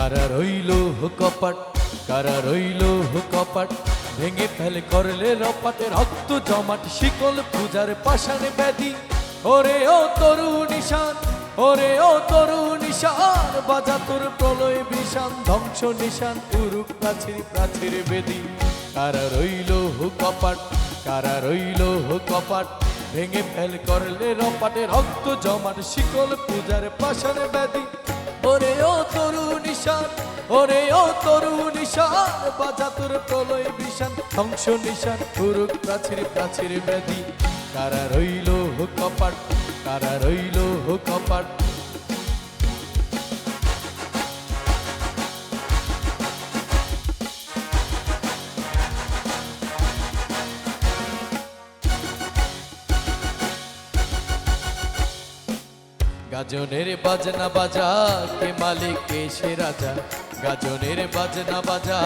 কারা রইল কপাট, কারা রইল কপাট, ভেঙে ফেলে করলে রপাটে রক্ত জমাট, শিকল পূজার পাষাণে ব্যাধি। ওরে ও তরু নিশান, ওরে ও তরু নিশান, বাজা তোর প্রলয় বিষান, ধ্বংস নিশান পুরুক প্রাচীর প্রাচীর বেদি। কারা রইল কপাট, কারা রইল কপাট, ভেঙে ফেল করলে রপাটে রক্ত জমাট, শিকল পূজার পাষাণে ব্যাধি। ওরে ও তরু নিশান, ওরে ও তরু নিশান, বাজা তোর প্রলয় বিষান, ধ্বংস নিশান পুরুক প্রাচীর প্রাচীর ব্যাধি। কারা রইল কপাট, কারা রইল কপাট। গাজনের বাজনা বাজা, কে মালিক কে সে রাজা। গাজনের বাজনা বাজা,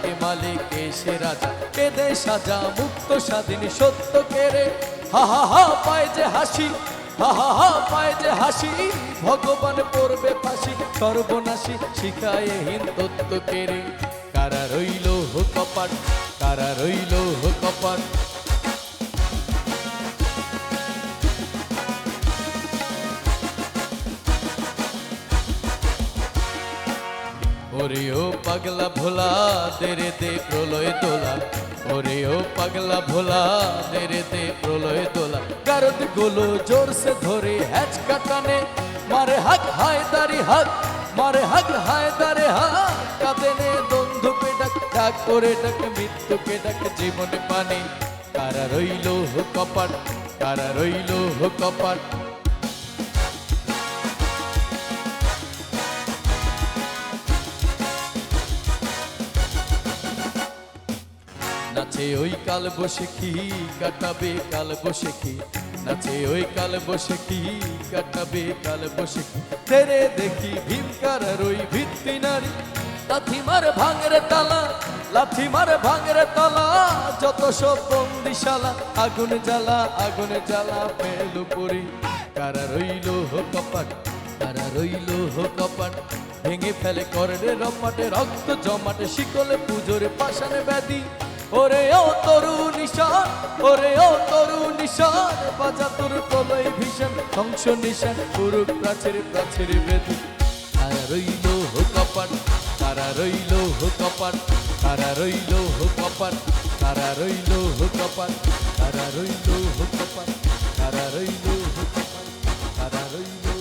কে মালিক কে সে রাজা। কে দে সাজা মুক্ত স্বাধীন সত্য কেড়ে, হা হা হা পায় যে হাসি, হা হা হা পায় যে হাসি। ভগবান পড়বে ফাঁসি, সর্বনাশী শিখায় হীন তত্ত্ব কেড়ে। কারা রইল কপাট, কারা রইল কপাট। ওরে ও পাগলা ভোলা, দেরে দে প্রলয় দোলা। ওরে ও পাগলা ভোলা, দেরে দে প্রলয় দোলা। গারদ গুলো জোর সে ধরে হ্যাচ কাটানে, মারে হাক হায়দারি হাক, মারে হাক হায়দারে হাক। কাঁদেনে বন্ধুকে ডাক, ডাক করে ডাক মৃত্যুকে ডাক জীবনে পানে। কারা রইল কপাট, কারা রইল কপাট। নাচে ওই কাল বসে কি কাটাবে কাল বসে কি, নাচে ওই কাল বসে কি কাটাবে কাল বসে কি। তেরে দেখি ভীমকার ওই ভিত্তি নারী, লাথি মার ভাঙরে তালা, লাথি মার ভাঙরে তালা। যত সব বন্দিশালা, আগুন জ্বালা আগুন জ্বালা পেলু পুরি। কারা রইল কপাট, কারা রইল কপাট, ভেঙে ফেলে করলে রপাটে রক্ত জমাটে, শিকলে পুজোর পাষাণে ব্যাধি। ওরে ও তরু নিশান, ওরে ও তরু নিশান, বাজা তোর প্রলয় ভীষণ, ধ্বংস নিশান পুরুক প্রাচীর প্রাচীর বেদি। কারা রইল কপাট, কারা রইল কপাট, কারা রইল কপাট, কারা রইল কপাট, কারা রইল কপাট, কারা রইল কপাট, কারা রইল।